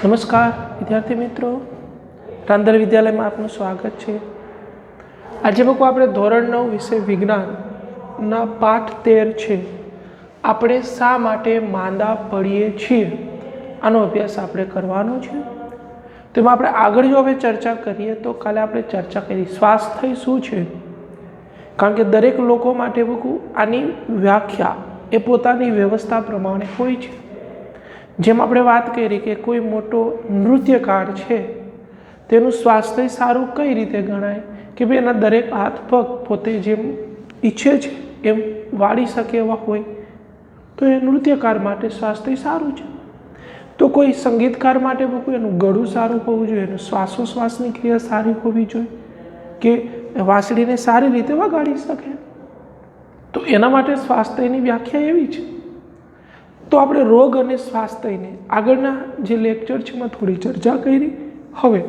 નમસ્કાર વિદ્યાર્થી મિત્રો, રાંધલ વિદ્યાલયમાં આપનું સ્વાગત છે। આજે બકો આપણે ધોરણ 9 વિષય વિજ્ઞાનના પાઠ 13 છે આપણે શા માટે માંદા પડીએ છીએ આનો અભ્યાસ આપણે કરવાનો છે। તેમાં આપણે આગળ જો હવે ચર્ચા કરીએ તો કાલે આપણે ચર્ચા કરી સ્વાસ્થ્ય શું છે, કારણ કે દરેક લોકો માટે બકો આની વ્યાખ્યા એ પોતાની વ્યવસ્થા પ્રમાણે હોય છે। જેમ આપણે વાત કરી કે કોઈ મોટો નૃત્યકાર છે તેનું સ્વાસ્થ્ય સારું કઈ રીતે ગણાય કે ભાઈ એના દરેક હાથ પગ પોતે જેમ ઈચ્છે છે એમ વાળી શકે એવા હોય તો એ નૃત્યકાર માટે સ્વાસ્થ્ય સારું છે। તો કોઈ સંગીતકાર માટે કોઈ એનું ગળું સારું હોવું જોઈએ, એનું શ્વાસોશ્વાસની ક્રિયા સારી હોવી જોઈએ કે વાંસળીને સારી રીતે વગાડી શકે, તો એના માટે સ્વાસ્થ્યની વ્યાખ્યા એવી છે। તો આપણે રોગ અને સ્વાસ્થ્યને આગળના જે લેક્ચર છે એમાં થોડી ચર્ચા કરી। હવે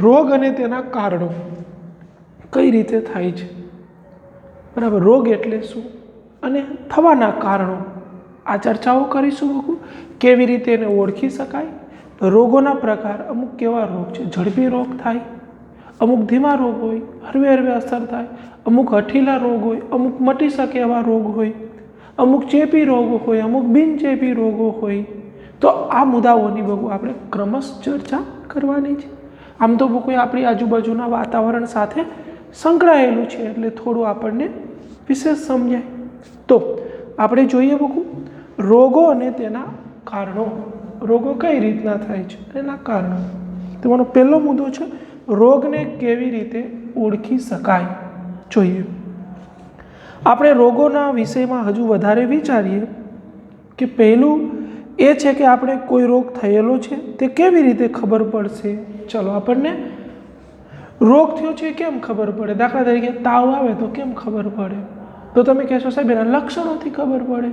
રોગ અને તેના કારણો કઈ રીતે થાય છે, બરાબર, રોગ એટલે શું અને થવાના કારણો આ ચર્ચાઓ કરીશું। કેવી રીતે એને ઓળખી શકાય, રોગોના પ્રકાર, અમુક કેવા રોગ છે, ઝડપી રોગ થાય, અમુક ધીમા રોગ હોય, હળવે હળવે અસર થાય, અમુક હઠીલા રોગ હોય, અમુક મટી શકે એવા રોગ હોય, અમુક ચેપી રોગો હોય, અમુક બિનચેપી રોગો હોય। તો આ મુદ્દાઓની બહુ આપણે ક્રમશ ચર્ચા કરવાની છે। આમ તો કોઈ આપણી આજુબાજુના વાતાવરણ સાથે સંકળાયેલું છે એટલે થોડું આપણને વિશેષ સમજાય। તો આપણે જોઈએ બહુ રોગો અને તેના કારણો, રોગો કઈ રીતના થાય છે એના કારણો। તમારો પહેલો મુદ્દો છે રોગને કેવી રીતે ઓળખી શકાય। જોઈએ આપણે રોગોના વિષયમાં હજુ વધારે વિચારીએ કે પહેલું એ છે કે આપણે કોઈ રોગ થયેલો છે તે કેવી રીતે ખબર પડશે। ચલો, આપણને રોગ થયો છે કેમ ખબર પડે, દાખલા તરીકે તાવ આવે તો કેમ ખબર પડે, તો તમે કહેશો સાહેબ એના લક્ષણોથી ખબર પડે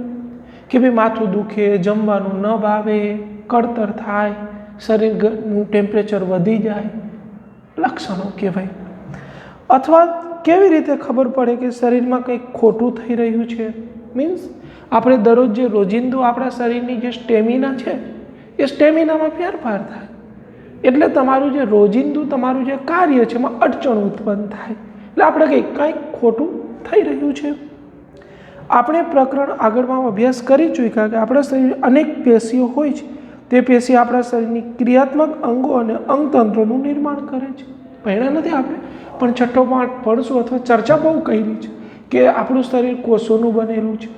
કે ભાઈ માથું દુખે, જમવાનું ન ભાવે, કળતર થાય, શરીરનું ટેમ્પરેચર વધી જાય, લક્ષણો કહેવાય। અથવા કેવી રીતે ખબર પડે કે શરીરમાં કંઈક ખોટું થઈ રહ્યું છે, મીન્સ આપણે દરરોજ જે રોજિંદુ આપણા શરીરની જે સ્ટેમિના છે એ સ્ટેમિનામાં ફેરફાર થાય એટલે તમારું જે રોજિંદુ તમારું જે કાર્ય છે એમાં અડચણ ઉત્પન્ન થાય, એટલે આપણે કંઈક ખોટું થઈ રહ્યું છે। આપણે પ્રકરણ આગળમાં અભ્યાસ કરી ચૂક્યા કે આપણા શરીર અનેક પેશીઓ હોય છે, તે પેશી આપણા શરીરની ક્રિયાત્મક અંગો અને અંગતંત્રોનું નિર્માણ કરે છે। પહેલાં નથી આપણે પણ છઠ્ઠો પાઠ ભણશું અથવા ચર્ચા બહુ કરી છે કે આપણું શરીર કોષોનું બનેલું છે,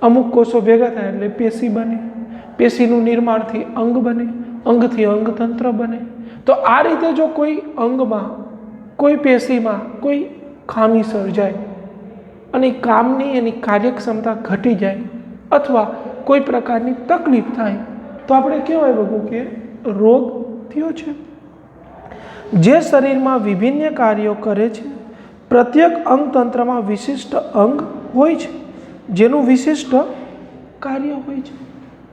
અમુક કોષો ભેગા થાય એટલે પેશી બને, પેશીનું નિર્માણથી અંગ બને, અંગથી અંગતંત્ર બને। તો આ રીતે જો કોઈ અંગમાં, કોઈ પેશીમાં કોઈ ખામી સર્જાય અને કામની એની કાર્યક્ષમતા ઘટી જાય અથવા કોઈ પ્રકારની તકલીફ થાય તો આપણે કહેવાય બહુ કે રોગ થયો છે। જે શરીરમાં વિભિન્ન કાર્યો કરે છે, પ્રત્યેક અંગતંત્રમાં વિશિષ્ટ અંગ હોય છે જેનું વિશિષ્ટ કાર્ય હોય છે।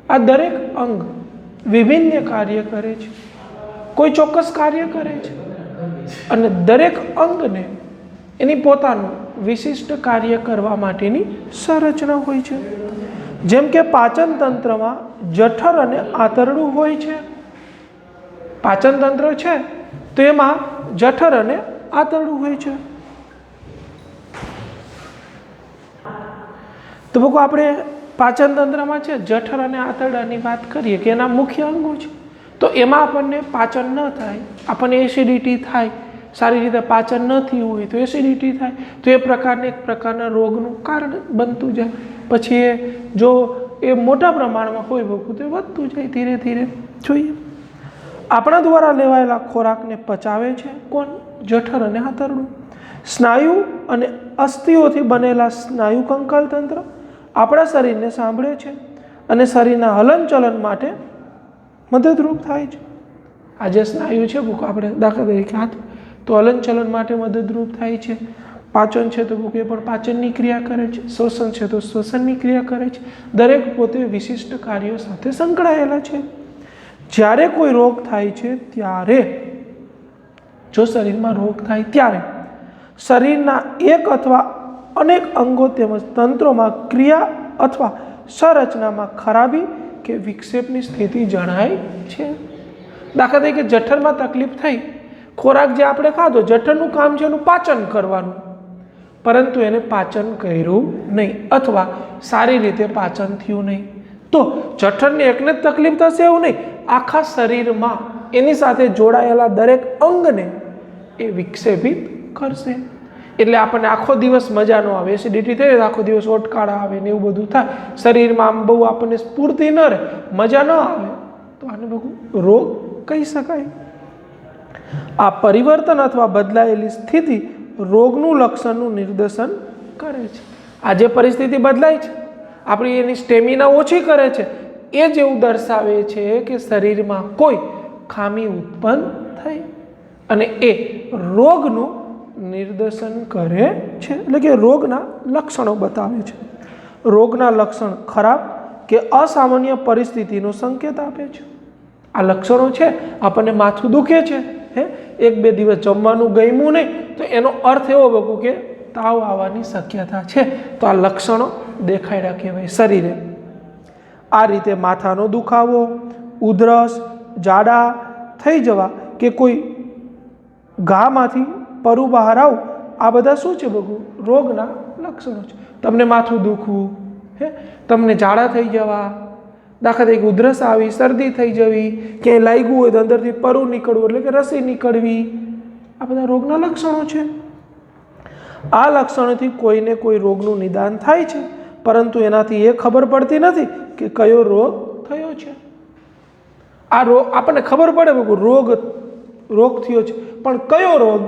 આ દરેક અંગ વિભિન્ન કાર્ય કરે છે, કોઈ ચોક્કસ કાર્ય કરે છે અને દરેક અંગને એની પોતાનું વિશિષ્ટ કાર્ય કરવા માટેની સંરચના હોય છે। જેમ કે પાચન તંત્રમાં જઠર અને આંતરડું હોય છે। પાચન તંત્ર છે તો એમાં જઠર અને આંતરડું હોય છે। તો બકો આપણે પાચન તંત્રમાં છે જઠર અને આંતરડાની વાત કરીએ કે એના મુખ્ય અંગો છે, તો એમાં આપણને પાચન ન થાય, આપણને એસિડિટી થાય, સારી રીતે પાચન ન થયું હોય તો એસિડિટી થાય, તો એ પ્રકારના એક પ્રકારના રોગનું કારણ બનતું જાય। પછી એ જો એ મોટા પ્રમાણમાં હોય બહુ તો એ વધતું જાય ધીરે ધીરે। જોઈએ આપણા દ્વારા લેવાયેલા ખોરાકને પચાવે છે કોણ? જઠર અને આંતરડું। સ્નાયુ અને અસ્થિઓથી બનેલા સ્નાયુ કંકાલ તંત્ર આપણા શરીરને સાંભળે છે અને શરીરના હલનચલન માટે મદદરૂપ થાય છે। આ જે સ્નાયુ છે બુક આપણે દાખલા તરીકે હાથ તો હલનચલન માટે મદદરૂપ થાય છે, પાચન છે તો બુક એ પણ પાચનની ક્રિયા કરે છે, શ્વસન છે તો શ્વસનની ક્રિયા કરે છે, દરેક પોતે વિશિષ્ટ કાર્યો સાથે સંકળાયેલા છે। જ્યારે કોઈ રોગ થાય છે ત્યારે, જો શરીરમાં રોગ થાય ત્યારે શરીરના એક અથવા અનેક અંગો તેમજ તંત્રોમાં ક્રિયા અથવા સંરચનામાં ખરાબી કે વિક્ષેપની સ્થિતિ જણાય છે। દાખલા તરીકે જઠરમાં તકલીફ થઈ, ખોરાક જે આપણે ખાધો, જઠરનું કામ છે એનું પાચન કરવાનું, પરંતુ એને પાચન કર્યું નહીં અથવા સારી રીતે પાચન થયું નહીં, તો જઠરને એકને જ તકલીફ થશે એવું નહીં, આખા શરીરમાં એની સાથે જોડાયેલા દરેક અંગને એ વિક્ષેપિત કરશે. એટલે આપણને આખો દિવસ મજા ન આવે, એસિડિટી થઈ તો આખો દિવસ ઓટકાળા આવે ને એવું બધું થાય, શરીરમાં આમ બહુ આપણને સ્ફૂર્તિ ન રહે, મજા ન આવે, તો આને બધું રોગ કહી શકાય. આ પરિવર્તન અથવા બદલાયેલી સ્થિતિ રોગનું લક્ષણનું નિર્દેશન કરે છે. આ જે પરિસ્થિતિ બદલાય છે, આપણી એની સ્ટેમિના ઓછી કરે છે, એ જ એવું દર્શાવે છે કે શરીરમાં કોઈ ખામી ઉત્પન્ન થઈ અને એ રોગનું નિર્દેશન કરે છે, એટલે કે રોગના લક્ષણો બતાવે છે. રોગના લક્ષણ ખરાબ કે અસામાન્ય પરિસ્થિતિનો સંકેત આપે છે. આ લક્ષણો છે, આપણને માથું દુખે છે, એક બે દિવસ જમવાનું ગમ્યું નહીં, તો એનો અર્થ એવો બકું કે તાવ આવવાની શક્યતા છે, તો આ લક્ષણો દેખાડ્યા કહેવાય શરીરે. આ રીતે માથાનો દુખાવો, ઉધરસ, જાડા થઈ જવા કે કોઈ ઘામાંથી પરુ બહાર આવું, આ બધા શું છે બકું? રોગના લક્ષણો છે. તમને માથું દુખવું, તમને જાડા થઈ જવા, દાખલા તરીકે ઉધરસ આવી, શરદી થઈ જવી, ક્યાંય લાગ્યું હોય તો અંદરથી પરુ નીકળવું એટલે કે રસી નીકળવી, આ બધા રોગના લક્ષણો છે. આ લક્ષણોથી કોઈને કોઈ રોગનું નિદાન થાય છે, પરંતુ એનાથી એ ખબર પડતી નથી કે કયો રોગ થયો છે. આ રોગ આપણને ખબર પડે રોગ થયો છે, પણ કયો રોગ?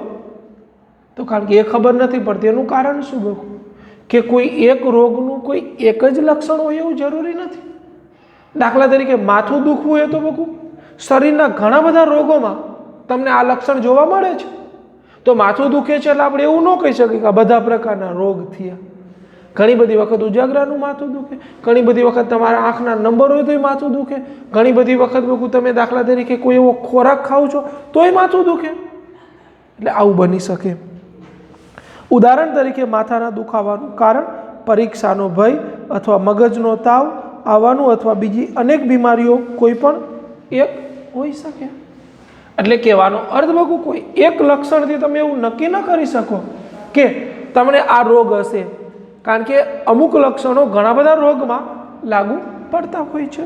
તો કારણ કે એ ખબર નથી પડતી. એનું કારણ શું બકું? કે કોઈ એક રોગનું કોઈ એક જ લક્ષણ હોય એવું જરૂરી નથી. દાખલા તરીકે માથું દુખવું એ તો બકું શરીરના ઘણા બધા રોગોમાં તમને આ લક્ષણ જોવા મળે છે. તો માથું દુખે છે એટલે આપણે એવું ન કહી શકીએ કે આ બધા પ્રકારના રોગ થયા. ઘણી બધી વખત ઉજાગરાનું માથું દુખે, ઘણી બધી વખત તમારા આંખના નંબર હોય તોય માથું દુખે, ઘણી બધી વખત બકું તમે દાખલા તરીકે કોઈ એવો ખોરાક ખાવ છો તોય માથું દુખે. એટલે આવું બની શકે. ઉદાહરણ તરીકે માથાના દુખાવાનું કારણ પરીક્ષાનો ભય અથવા મગજનો તાવ આવવાનું અથવા બીજી અનેક બીમારીઓ કોઈ પણ એક હોઈ શકે. એટલે કહેવાનો અર્થ બકું કોઈ એક લક્ષણથી તમે એવું નક્કી ન કરી શકો કે તમને આ રોગ હશે, કારણ કે અમુક લક્ષણો ઘણા બધા રોગમાં લાગુ પડતા હોય છે.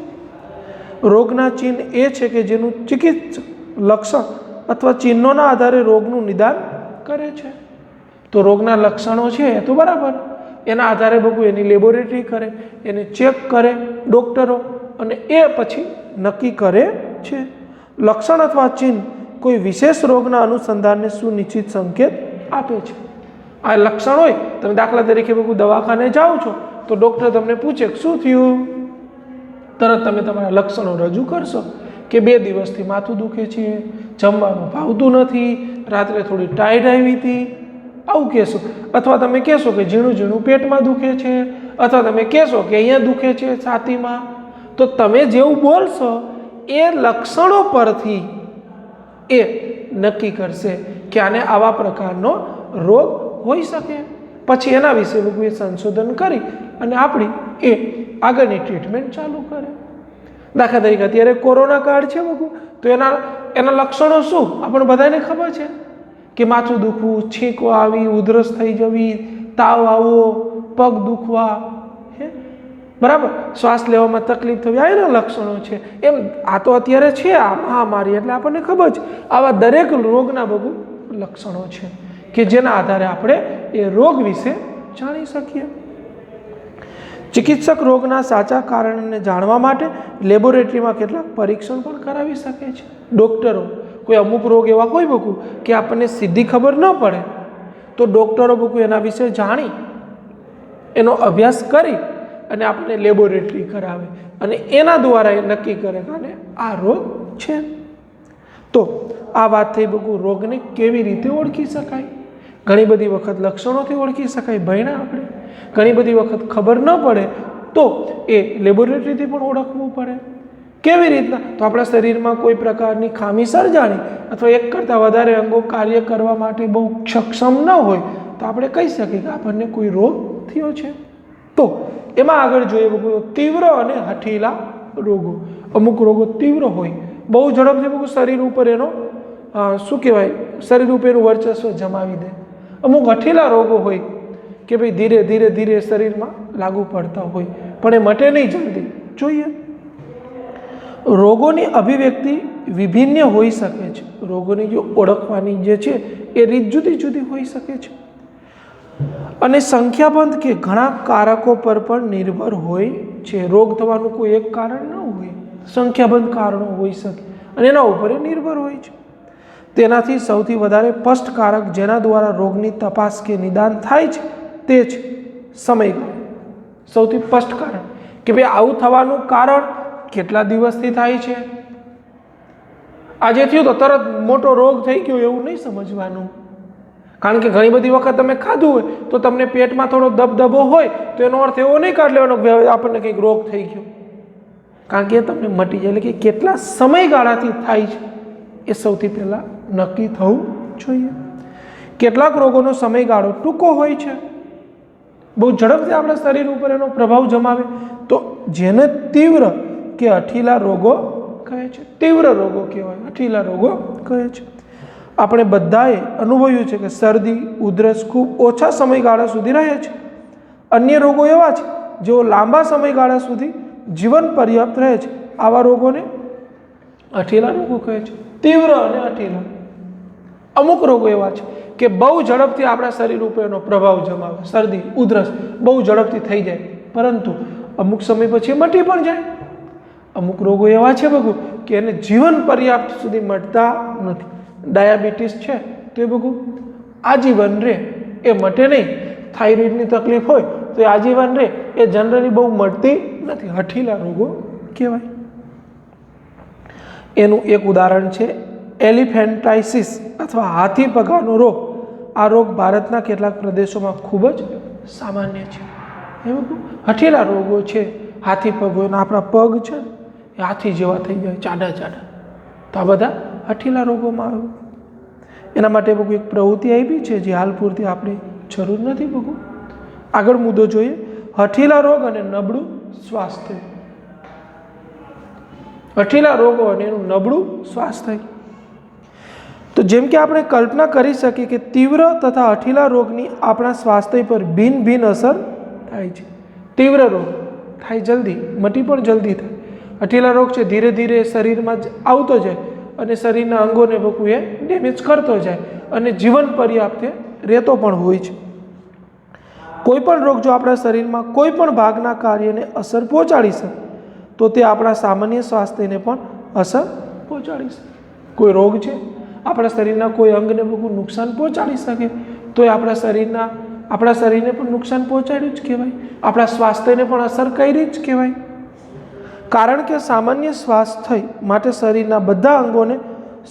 રોગના ચિહ્ન એ છે કે જેનું ચિકિત્સક લક્ષણ અથવા ચિહ્નોના આધારે રોગનું નિદાન કરે છે. તો રોગના લક્ષણો છે એ તો બરાબર, એના આધારે બકું એની લેબોરેટરી કરે, એને ચેક કરે ડૉક્ટરો, અને એ પછી નક્કી કરે છે. લક્ષણ અથવા ચિહ્ન કોઈ વિશેષ રોગના અનુસંધાનને સુનિશ્ચિત સંકેત આપે છે. આ લક્ષણ હોય, તમે દાખલા તરીકે બકું દવાખાને જાઓ છો તો ડૉક્ટર તમને પૂછે કે શું થયું, તરત તમે તમારા લક્ષણો રજૂ કરશો કે 2 દિવસથી માથું દુખે છે, જમવાનું ભાવતું નથી, રાત્રે થોડી ટાઈડ આવી હતી, આવું કહેશો. અથવા તમે કહેશો કે ઝીણું ઝીણું પેટમાં દુખે છે, અથવા તમે કહેશો કે અહીંયા દુખે છે છાતીમાં. તો તમે જેવું બોલશો એ લક્ષણો પરથી એ નક્કી કરશે કે આને આવા પ્રકારનો રોગ હોઈ શકે. પછી એના વિશે બકું એ સંશોધન કરી અને આપણી એ આગળની ટ્રીટમેન્ટ ચાલુ કરે. દાખલા તરીકે અત્યારે કોરોના કાળ છે બકું, તો એના લક્ષણો શું આપણને બધાને ખબર છે કે માથું દુખવું, છીંકો આવી, ઉધરસ થઈ જવી, તાવ આવવો, પગ દુખવા, બરાબર, શ્વાસ લેવામાં તકલીફ થવી, આ એના લક્ષણો છે. એમ આ તો અત્યારે છે આ મહામારી, એટલે આપણને ખબર છે આવા દરેક રોગના બધું લક્ષણો છે કે જેના આધારે આપણે એ રોગ વિશે જાણી શકીએ. ચિકિત્સક રોગના સાચા કારણને જાણવા માટે લેબોરેટરીમાં કેટલાક પરીક્ષણ પણ કરાવી શકે છે. ડૉક્ટરો કોઈ અમુક રોગ એવા હોય બકું કે આપણને સીધી ખબર ન પડે, તો ડૉક્ટરો બકું એના વિશે જાણી એનો અભ્યાસ કરી અને આપણે લેબોરેટરી કરાવે અને એના દ્વારા એ નક્કી કરે કે આ રોગ છે. તો આ વાત થઈ બકું રોગને કેવી રીતે ઓળખી શકાય. ઘણી બધી વખત લક્ષણોથી ઓળખી શકાય, ભણ્યા આપણે. ઘણી બધી વખત ખબર ન પડે તો એ લેબોરેટરીથી પણ ઓળખવું પડે. કેવી રીતના? તો આપણા શરીરમાં કોઈ પ્રકારની ખામી સર્જાણી અથવા એક કરતાં વધારે અંગો કાર્ય કરવા માટે બહુ સક્ષમ ન હોય તો આપણે કહી શકીએ કે આપણને કોઈ રોગ થયો છે. તો એમાં આગળ જોઈએ બકું તીવ્ર અને હઠીલા રોગો. અમુક રોગો તીવ્ર હોય બહુ ઝડપથી બહુ શરીર ઉપર એનો શું કહેવાય, શરીર ઉપર એનું વર્ચસ્વ જમાવી દે. અમુક હઠીલા રોગો હોય કે ભાઈ ધીરે ધીરે ધીરે શરીરમાં લાગુ પડતા હોય, પણ એ મટે નહીં જલ્દી. જોઈએ, રોગોની અભિવ્યક્તિ વિભિન્ન હોઈ શકે છે. રોગોની જો ઓળખવાની જે છે એ રીત જુદી જુદી હોઈ શકે છે અને સંખ્યાબંધ કે ઘણા કારકો પર પણ નિર્ભર હોય છે. રોગ થવાનું કોઈ એક કારણ ન હોય, સંખ્યાબંધ કારણો હોઈ શકે અને એના ઉપર એ નિર્ભર હોય છે. તેનાથી સૌથી વધારે સ્પષ્ટ કારક જેના દ્વારા રોગની તપાસ કે નિદાન થાય છે તે છે સમયગાળો. સૌથી સ્પષ્ટ કારણ કે ભાઈ આવું થવાનું કારણ કેટલા દિવસથી થાય છે. આજે થયું તો તરત મોટો રોગ થઈ ગયો એવું નહીં સમજવાનું, કારણ કે ઘણી બધી વખત તમે ખાધું હોય તો તમને પેટમાં થોડો દબદબો હોય તો એનો અર્થ એવો નહીં કાઢ લેવાનો કે આપણને કંઈક રોગ થઈ ગયો, કારણ કે એ તમને મટી જાય. એટલે કે કેટલા સમયગાળાથી થાય છે એ સૌથી પહેલાં નક્કી થવું જોઈએ. કેટલાક રોગોનો સમયગાળો ટૂંકો હોય છે, બહુ ઝડપથી આપણા શરીર ઉપર એનો પ્રભાવ જમાવે, તો જેને તીવ્ર કે હઠીલા રોગો કહે છે. તીવ્ર રોગો કહેવાય, હઠીલા રોગો કહે છે. આપણે બધાએ અનુભવ્યું છે કે શરદી ઉધરસ ખૂબ ઓછા સમયગાળા સુધી રહે છે. અન્ય રોગો એવા છે જેઓ લાંબા સમયગાળા સુધી જીવન પર્યાપ્ત રહે છે. આવા રોગોને હઠીલા રોગો કહે છે. તીવ્ર અને હઠીલા. અમુક રોગો એવા છે કે બહુ ઝડપથી આપણા શરીર ઉપર એનો પ્રભાવ જમાવે. શરદી ઉધરસ બહુ ઝડપથી થઈ જાય, પરંતુ અમુક સમય પછી મટી પણ જાય. અમુક રોગો એવા છે બગુ કે એને જીવન પર્યાપ્ત સુધી મટતા નથી. ડાયાબિટીસ છે તો એ બગુ આજીવન રહે, એ મટે નહીં. થાઇરોઇડની તકલીફ હોય તો એ આજીવન રહે, એ જનરલી બહુ મટતી નથી. હઠીલા રોગો કહેવાય. એનું એક ઉદાહરણ છે એલિફેન્ટાઇસિસ અથવા હાથી પગાનો રોગ. આ રોગ ભારતના કેટલાક પ્રદેશોમાં ખૂબ જ સામાન્ય છે. એવું હઠીલા રોગો છે. હાથી પગ હોય, આપણા પગ છે એ હાથી જેવા થઈ જાય, ચાડા ચાડા. તો આ બધા હઠીલા રોગોમાં આવે. એના માટે બહુ એક પ્રવૃત્તિ આપી છે જે હાલ પૂરતી આપણે જરૂર નથી. બહુ આગળ મુદ્દો જોઈએ, હઠીલા રોગ અને નબળું સ્વાસ્થ્ય. હઠીલા રોગો અને એનું નબળું સ્વાસ્થ્ય. તો જેમ કે આપણે કલ્પના કરી શકીએ કે તીવ્ર તથા હઠીલા રોગની આપણા સ્વાસ્થ્ય પર ભિન્ન ભિન્ન અસર થાય છે. તીવ્ર રોગ થાય જલ્દી, મટી પણ જલ્દી થાય. હઠીલા રોગ છે ધીરે ધીરે શરીરમાં જ આવતો જાય અને શરીરના અંગોને બકું એ ડેમેજ કરતો જાય અને જીવન પર્યાપ્ત રહેતો પણ હોય છે. કોઈ પણ રોગ જો આપણા શરીરમાં કોઈ પણ ભાગના કાર્યને અસર પહોંચાડી શકે તો તે આપણા સામાન્ય સ્વાસ્થ્યને પણ અસર પહોંચાડી શકે. કોઈ રોગ છે આપણા શરીરના કોઈ અંગને બહુ નુકસાન પહોંચાડી શકે તો એ આપણા શરીરને પણ નુકસાન પહોંચાડ્યું જ કહેવાય. આપણા સ્વાસ્થ્યને પણ અસર કરી જ કહેવાય. કારણ કે સામાન્ય સ્વાસ્થ્ય માટે શરીરના બધા અંગોને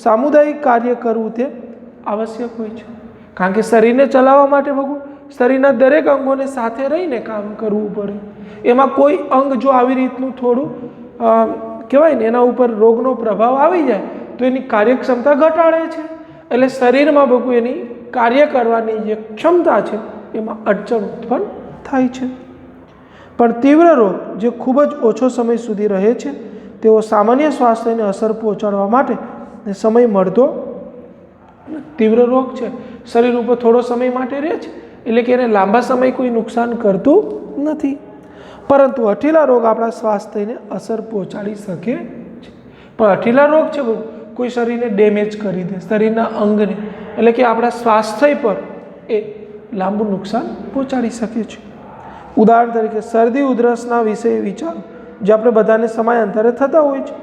સામુદાયિક કાર્ય કરવું તે આવશ્યક હોય છે. કારણ કે શરીરને ચલાવવા માટે બહુ શરીરના દરેક અંગોને સાથે રહીને કામ કરવું પડે. એમાં કોઈ અંગ જો આવી રીતનું થોડું કહેવાય ને એના ઉપર રોગનો પ્રભાવ આવી જાય તો એની કાર્યક્ષમતા ઘટાડે છે. એટલે શરીરમાં બહુ એની કાર્ય કરવાની જે ક્ષમતા છે એમાં અડચણ ઉત્પન્ન થાય છે. પણ તીવ્ર રોગ જે ખૂબ જ ઓછો સમય સુધી રહે છે તેઓ સામાન્ય સ્વાસ્થ્યને અસર પહોંચાડવા માટે સમય મળતો. તીવ્ર રોગ છે શરીર ઉપર થોડો સમય માટે રહે છે, એટલે કે એને લાંબા સમય કોઈ નુકસાન કરતું નથી. પરંતુ હઠીલા રોગ આપણા સ્વાસ્થ્યને અસર પહોંચાડી શકે છે. પણ હઠીલા રોગ છે કોઈ શરીરને ડેમેજ કરી દે, શરીરના અંગને, એટલે કે આપણા સ્વાસ્થ્ય પર એ લાંબુ નુકસાન પહોંચાડી શકે છે. ઉદાહરણ તરીકે શરદી ઉધરસના વિશે વિચારો, જે આપણે બધાને સમયાંતરે થતા હોય છે.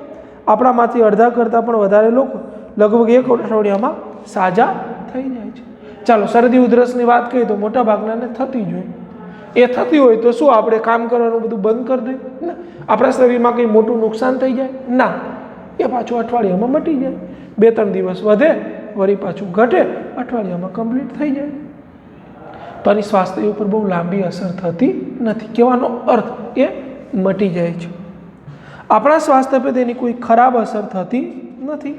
આપણામાંથી અડધા કરતાં પણ વધારે લોકો લગભગ એક અઠવાડિયામાં સાજા થઈ જાય છે. ચાલો શરદી ઉધરસની વાત કરીએ તો મોટા ભાગનાને થતી જ હોય. એ થતી હોય તો શું આપણે કામ કરવાનું બધું બંધ કરી દઈએ? ના. આપણા શરીરમાં કંઈ મોટું નુકસાન થઈ જાય? ના. એ પાછું અઠવાડિયામાં મટી જાય. 2-3 દિવસ વધે, વળી પાછું ઘટે, અઠવાડિયામાં કમ્પ્લીટ થઈ જાય. તો આની સ્વાસ્થ્ય ઉપર બહુ લાંબી અસર થતી નથી. કહેવાનો અર્થ એ મટી જાય છે. આપણા સ્વાસ્થ્ય પર તેની કોઈ ખરાબ અસર થતી નથી.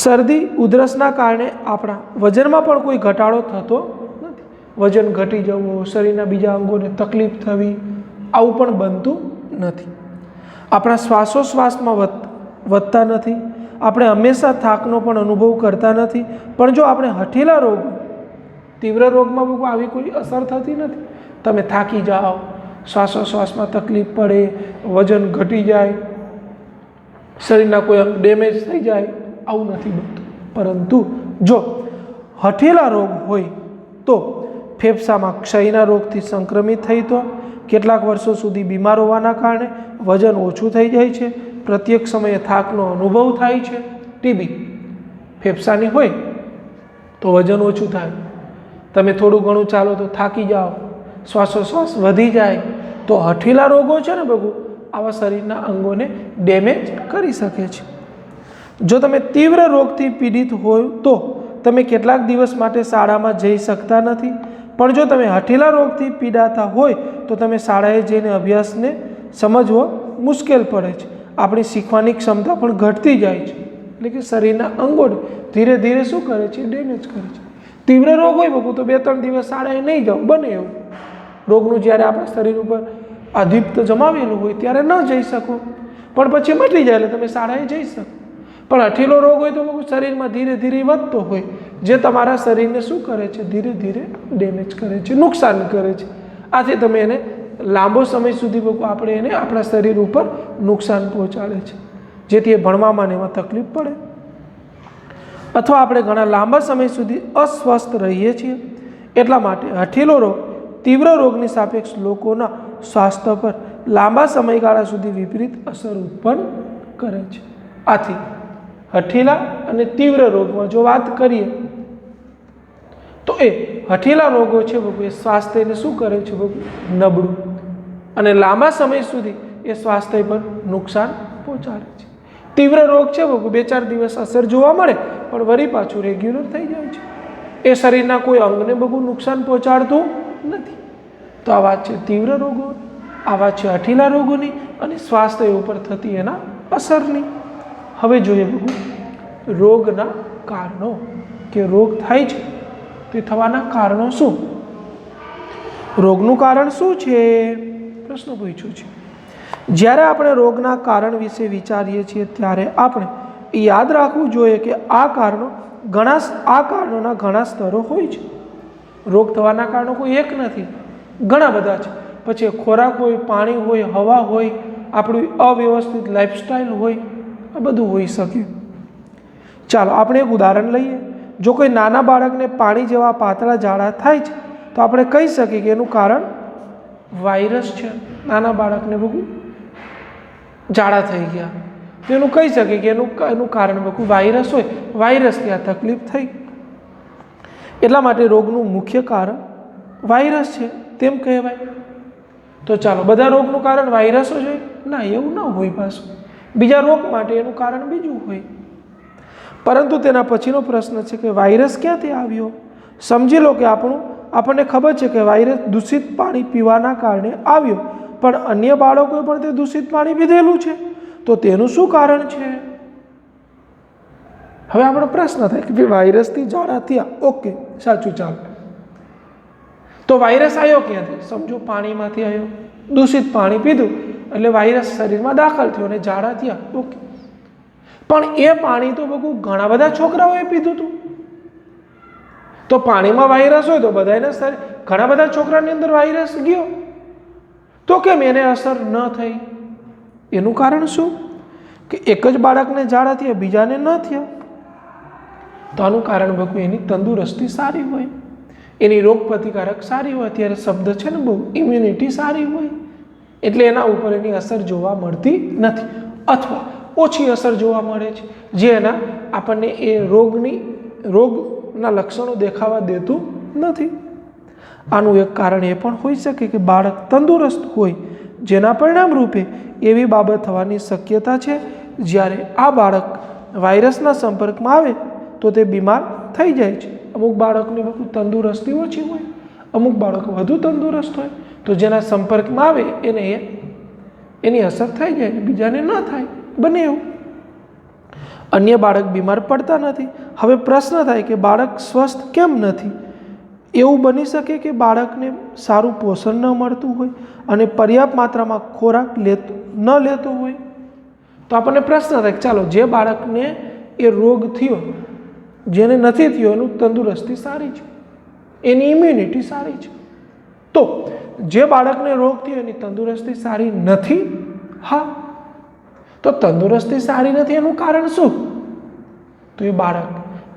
શરદી ઉધરસના કારણે આપણા વજનમાં પણ કોઈ ઘટાડો થતો નથી. વજન ઘટી જવું, શરીરના બીજા અંગોને તકલીફ થવી, આવું પણ બનતું નથી. આપણા શ્વાસોશ્વાસમાં વધતા નથી, આપણે હંમેશા થાકનો પણ અનુભવ કરતા નથી. પણ જો આપણે હઠીલા રોગ, તીવ્ર રોગમાં બહુ આવી કોઈ અસર થતી નથી. તમે થાકી જાઓ, શ્વાસોશ્વાસમાં તકલીફ પડે, વજન ઘટી જાય, શરીરના કોઈ અંગ ડેમેજ થઈ જાય, આવું નથી બનતું. પરંતુ જો હઠીલા રોગ હોય તો ફેફસામાં ક્ષયના રોગથી સંક્રમિત થઈ તો કેટલાક વર્ષો સુધી બીમાર હોવાના કારણે વજન ઓછું થઈ જાય છે, પ્રત્યેક સમયે થાકનો અનુભવ થાય છે. ટીબી ફેફસાની હોય તો વજન ઓછું થાય, તમે થોડું ઘણું ચાલો તો થાકી જાઓ, શ્વાસોશ્વાસ વધી જાય. તો હઠીલા રોગો છે ને બગુ, આવા શરીરના અંગોને ડેમેજ કરી શકે છે. જો તમે તીવ્ર રોગથી પીડિત હોય તો તમે કેટલાક દિવસ માટે શાળામાં જઈ શકતા નથી. પણ જો તમે હઠીલા રોગથી પીડાતા હોય તો તમે શાળાએ જઈને અભ્યાસને સમજવો મુશ્કેલ પડે છે. આપણી શીખવાની ક્ષમતા પણ ઘટતી જાય છે. એટલે કે શરીરના અંગોને ધીરે ધીરે શું કરે છે? ડેમેજ કરે છે. તીવ્ર રોગ હોય બગુ તો 2-3 દિવસ શાળાએ નહીં જાઓ, બને એવું. રોગનું જ્યારે આપણા શરીર ઉપર આધિપત્ય જમાવેલું હોય ત્યારે ન જઈ શકો, પણ પછી મટી જાય એટલે તમે શાળાએ જઈ શકો. પણ હઠીલો રોગ હોય તો શરીરમાં ધીરે ધીરે વધતો હોય, જે તમારા શરીરને શું કરે છે? ધીરે ધીરે ડેમેજ કરે છે, નુકસાન કરે છે. આથી તમે એને લાંબો સમય સુધી આપણે એને આપણા શરીર ઉપર નુકસાન પહોંચાડે છે, જેથી એ ભણવામાં એમાં તકલીફ પડે, અથવા આપણે ઘણા લાંબા સમય સુધી અસ્વસ્થ રહીએ છીએ. એટલા માટે હઠીલો રોગ તીવ્ર રોગની સાપેક્ષ લોકોના સ્વાસ્થ્ય પર લાંબા સમયગાળા સુધી વિપરીત અસર ઉત્પન્ન કરે છે. આથી હઠીલા અને તીવ્ર રોગમાં જો વાત કરીએ તો એ હઠીલા રોગો છે એ સ્વાસ્થ્યને શું કરે છે? નબળું, અને લાંબા સમય સુધી એ સ્વાસ્થ્ય પર નુકસાન પહોંચાડે છે. તીવ્ર રોગ છે 2-4 દિવસ અસર જોવા મળે, પણ વળી પાછું રેગ્યુલર થઈ જાય છે. એ શરીરના કોઈ અંગને નુકસાન પહોંચાડતું નથી. તો આ વાત છે તીવ્ર રોગો, આ વાત છે હઠીલા રોગોની અને સ્વાસ્થ્ય ઉપર થતી એના અસરની. હવે જોઈએ રોગના કારણો, કે રોગ થાય છે તે થવાના કારણો શું? રોગનું કારણ શું છે? પ્રશ્ન પૂછ્યો છે. જ્યારે આપણે રોગના કારણ વિશે વિચારીએ છીએ ત્યારે આપણે યાદ રાખવું જોઈએ કે આ કારણોના ઘણા સ્તરો હોય છે. રોગ થવાના કારણો કોઈ એક નથી, ઘણા બધા છે. પછી ખોરાક હોય, પાણી હોય, હવા હોય, આપણી અવ્યવસ્થિત લાઈફસ્ટાઈલ હોય, આ બધું હોઈ શકે. ચાલો આપણે એક ઉદાહરણ લઈએ. જો કોઈ નાના બાળકને પાણી જેવા પાતળા ઝાડા થાય છે તો આપણે કહી શકીએ કે એનું કારણ વાયરસ છે. નાના બાળકને ઝાડા થઈ ગયા તો એનું કહી શકીએ કે એનું કારણ વાયરસ હોય, વાયરસથી આ તકલીફ થઈ. એટલા માટે રોગનું મુખ્ય કારણ વાયરસ છે તેમ કહેવાય. તો ચાલો બધા રોગનું કારણ વાયરસો જ હોય? ના, એવું ન હોય. પાછું બીજા રોગ માટે એનું કારણ બીજું હોય. પરંતુ તેના પછીનો પ્રશ્ન છે કે વાયરસ ક્યાંથી આવ્યો? સમજી લો કે આપણને ખબર છે કે વાયરસ દૂષિત પાણી પીવાના કારણે આવ્યો, પણ અન્ય બાળકોએ પણ તે દૂષિત પાણી પીધેલું છે, તો તેનું શું કારણ છે? હવે આપણો પ્રશ્ન થાય કે વાયરસથી ઝાડા થયા, ઓકે, સાચું, ચાલો. તો વાયરસ આવ્યો ક્યાંથી? સમજો પાણીમાંથી આવ્યો, દૂષિત પાણી પીધું એટલે વાયરસ શરીરમાં દાખલ થયો અને ઝાડા થયા, ઓકે. પણ એ પાણી તો ઘણા બધા છોકરાઓએ પીધું હતું. તો પાણીમાં વાયરસ હોય તો બધાને ઘણા બધા છોકરાની અંદર વાયરસ ગયો, તો કેમ એને અસર ન થઈ? એનું કારણ શું? કે એક જ બાળકને ઝાડા થયા, બીજાને ન થયા. તો આનું કારણ એની તંદુરસ્તી સારી હોય, એની રોગ પ્રતિકારક સારી હોય. અત્યારે શબ્દ છે ને ઇમ્યુનિટી સારી હોય, એટલે એના ઉપર એની અસર જોવા મળતી નથી, અથવા ઓછી અસર જોવા મળે છે, જે એના આપણને એ રોગના લક્ષણો દેખાવા દેતું નથી. આનું એક કારણ એ પણ હોઈ શકે કે બાળક તંદુરસ્ત હોય, જેના પરિણામ રૂપે એવી બાબત થવાની શક્યતા છે જ્યારે આ બાળક વાયરસના સંપર્કમાં આવે તો તે બીમાર થઈ જાય છે. અમુક બાળકને તંદુરસ્તી ઓછી હોય, અમુક બાળક વધુ તંદુરસ્ત હોય, તો જેના સંપર્કમાં આવે એની અસર થઈ જાય, બીજાને ન થાય, બને એવું. અન્ય બાળક બીમાર પડતા નથી. હવે પ્રશ્ન થાય કે બાળક સ્વસ્થ કેમ નથી? એવું બની શકે કે બાળકને સારું પોષણ ન મળતું હોય અને પર્યાપ્ત માત્રામાં ખોરાક ન લેતો હોય. તો તો આપણને પ્રશ્ન થાય ચાલો જે બાળકને એ રોગ થયો, જેને નથી થયો એનું તંદુરસ્તી સારી છે, એની ઇમ્યુનિટી સારી છે. તો જે બાળકને રોગ થયો એની તંદુરસ્તી સારી નથી. હા, તો તંદુરસ્તી સારી નથી એનું કારણ શું? તો એ બાળક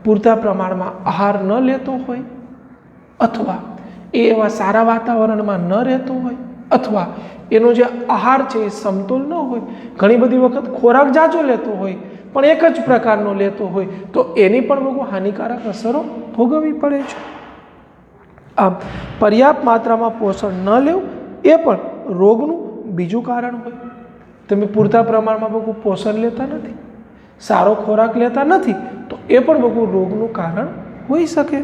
પૂરતા પ્રમાણમાં આહાર ન લેતો હોય, અથવા એ એવા સારા વાતાવરણમાં ન રહેતો હોય, અથવા એનો જે આહાર છે એ સમતોલ ન હોય. ઘણી બધી વખત ખોરાક જાજો લેતો હોય પણ એક જ પ્રકારનો લેતો હોય, તો એની પણ બહુ હાનિકારક અસરો ભોગવવી પડે છે. આમ પર્યાપ્ત માત્રામાં પોષણ ન લેવું એ પણ રોગનું બીજું કારણ હોય. તમે પૂરતા પ્રમાણમાં બહુ પોષણ લેતા નથી, સારો ખોરાક લેતા નથી, તો એ પણ બહુ રોગનું કારણ હોઈ શકે.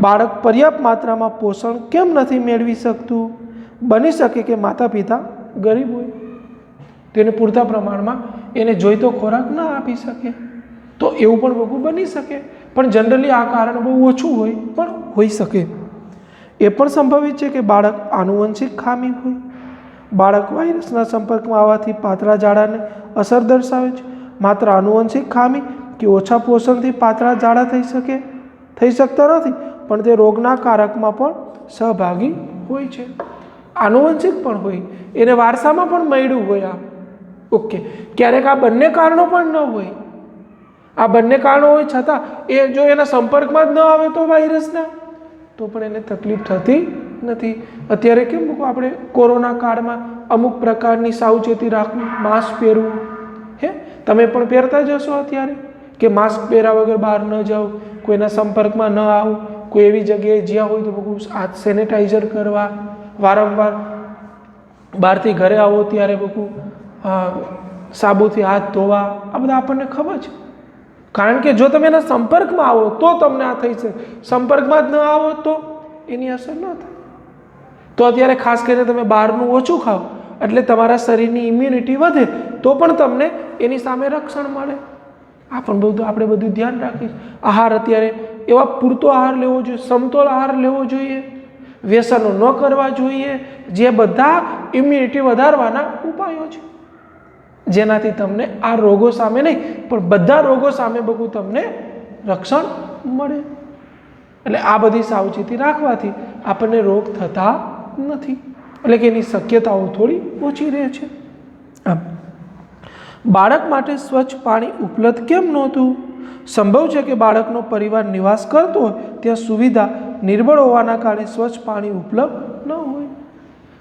બાળક પર્યાપ્ત માત્રામાં પોષણ કેમ નથી મેળવી શકતું? બની શકે કે માતા પિતા ગરીબ હોય, તેને પૂરતા પ્રમાણમાં એને જોઈતો ખોરાક ન આપી શકે, તો એવું પણ બહુ બની શકે. પણ જનરલી આ કારણ બહુ ઓછું હોય પણ હોઈ શકે. એ પણ સંભવિત છે કે બાળક આનુવંશિક ખામી હોય. બાળક વાયરસના સંપર્કમાં આવવાથી પાતળા જાડાને અસર દર્શાવે છે. માત્ર આનુવંશિક ખામી કે ઓછા પોષણથી પાતળા જાડા થઈ શકતા નથી, પણ તે રોગના કારકમાં પણ સહભાગી હોય છે. આનુવંશિક પણ હોય, એને વારસામાં પણ મળ્યું હોય. ઓકે, ક્યારેક આ બંને કારણો પણ ન હોય. આ બંને કારણો હોય છતાં એ જો એના સંપર્કમાં જ ન આવે તો વાયરસના, તો પણ એને તકલીફ થતી નથી. અત્યારે કેમ આપણે કોરોના કાળમાં અમુક પ્રકારની સાવચેતી રાખવી, માસ્ક પહેરવું, તમે પણ પહેરતા જશો અત્યારે કે માસ્ક પહેર્યા વગર બહાર ન જાઓ, કોઈના સંપર્કમાં ન આવો, કોઈ એવી જગ્યાએ જ્યાં હોય તો બહુ હાથ સેનેટાઈઝર કરવા, વારંવાર બહારથી ઘરે આવો ત્યારે બહુ સાબુથી હાથ ધોવા. આ બધા આપણને ખબર છે, કારણ કે જો તમે એના સંપર્કમાં આવો તો તમને આ થઈ શકે, સંપર્કમાં જ ન આવો તો એની અસર ન થાય. તો અત્યારે ખાસ કરીને તમે બહારનું ઓછું ખાઓ એટલે તમારા શરીરની ઇમ્યુનિટી વધે, તો પણ તમને એની સામે રક્ષણ મળે. આ પણ આપણે બધું ધ્યાન રાખીએ. આહાર અત્યારે એવા પૂરતો આહાર લેવો જોઈએ, સમતોલ આહાર લેવો જોઈએ, વ્યસનો ન કરવા જોઈએ, જે બધા ઇમ્યુનિટી વધારવાના ઉપાયો છે, જેનાથી તમને આ રોગો સામે નહીં પણ બધા રોગો સામે બધું તમને રક્ષણ મળે. એટલે આ બધી સાવચેતી રાખવાથી આપણને રોગ થતા નથી, એટલે કે એની શક્યતાઓ થોડી ઓછી રહે છે. આમ બાળક માટે સ્વચ્છ પાણી ઉપલબ્ધ કેમ નહોતું? સંભવ છે કે બાળકનો પરિવાર નિવાસ કરતો હોય ત્યાં સુવિધા નિર્બળ હોવાના કારણે સ્વચ્છ પાણી ઉપલબ્ધ ન હોય.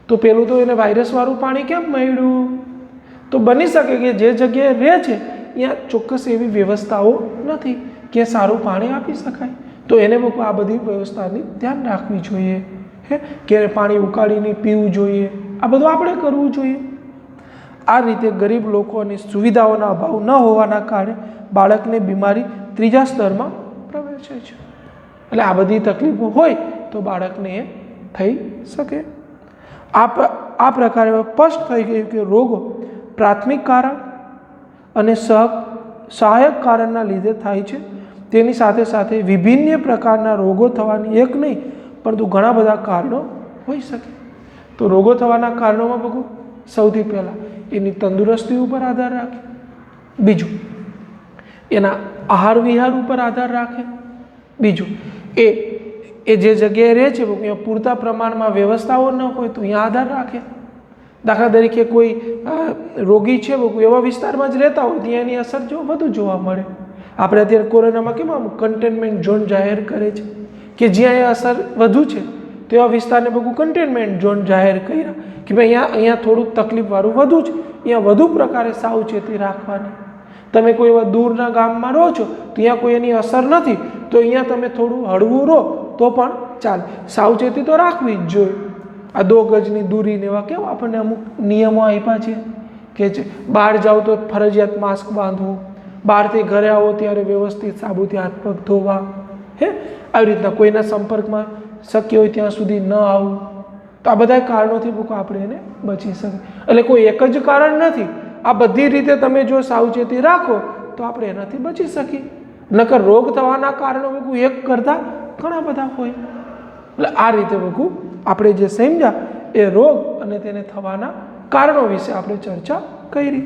તો પેલું તો એને વાયરસવાળું પાણી કેમ મળ્યું? તો બની શકે કે જે જગ્યાએ રહે છે ત્યાં ચોક્કસ એવી વ્યવસ્થાઓ નથી કે સારું પાણી આપી શકાય. તો એને બહુ આ બધી વ્યવસ્થાની ધ્યાન રાખવી જોઈએ, કે પાણી ઉકાળીને પીવું જોઈએ. આ બધું આપણે કરવું જોઈએ. આ રીતે ગરીબ લોકોની સુવિધાઓના અભાવ ન હોવાના કારણે બાળકને બીમારી ત્રીજા સ્તરમાં પ્રવેશે છે. એટલે આ બધી તકલીફો હોય તો બાળકને એ થઈ શકે. આ પ્રકારે સ્પષ્ટ થઈ ગયું કે રોગો પ્રાથમિક કારણ અને સહાયક કારણના લીધે થાય છે. તેની સાથે સાથે વિભિન્ન પ્રકારના રોગો થવાની એક નહીં પરંતુ ઘણા બધા કારણો હોઈ શકે. તો રોગો થવાના કારણોમાં બહુ સૌથી પહેલાં એની તંદુરસ્તી ઉપર આધાર રાખે, બીજું એના આહાર વિહાર ઉપર આધાર રાખે, બીજું એ જે જગ્યાએ રહે છે અહીંયા પૂરતા પ્રમાણમાં વ્યવસ્થાઓ ન હોય તો અહીંયા આધાર રાખે. દાખલા તરીકે કોઈ રોગી છે એવા વિસ્તારમાં જ રહેતા હોય ત્યાં એની અસર વધુ જોવા મળે. આપણે અત્યારે કોરોનામાં કેમ આમ કન્ટેનમેન્ટ ઝોન જાહેર કરે છે કે જ્યાં એ અસર વધુ છે તેવા વિસ્તારને બધું કન્ટેનમેન્ટ ઝોન જાહેર કર્યા કે ભાઈ અહીંયા થોડુંક તકલીફવાળું વધુ છે, અહીંયા વધુ પ્રકારે સાવચેતી રાખવાની. તમે કોઈ એવા દૂરના ગામમાં રહો છો તો અહીંયા કોઈ એની અસર નથી તો અહીંયા તમે થોડું હળવું રહો તો પણ ચાલે. સાવચેતી તો રાખવી જ જોઈએ. આ 2 ગજની દૂરીને એવા કેવા આપણને અમુક નિયમો આપ્યા છે કે બહાર જાઓ તો ફરજિયાત માસ્ક બાંધવું, બહારથી ઘરે આવો ત્યારે વ્યવસ્થિત સાબુથી હાથ પગ ધોવા, આવી રીતના કોઈના સંપર્કમાં શક્ય હોય ત્યાં સુધી ન આવવું. તો આ બધા કારણોથી આપણે એને બચી શકીએ. એટલે કોઈ એક જ કારણ નથી, આ બધી રીતે તમે જો સાવચેતી રાખો તો આપણે એનાથી બચી શકીએ. નકર રોગ થવાના કારણો એક કરતાં ઘણા બધા હોય. એટલે આ રીતે આપણે જે સમજ્યા એ રોગ અને તેને થવાના કારણો વિશે આપણે ચર્ચા કરી.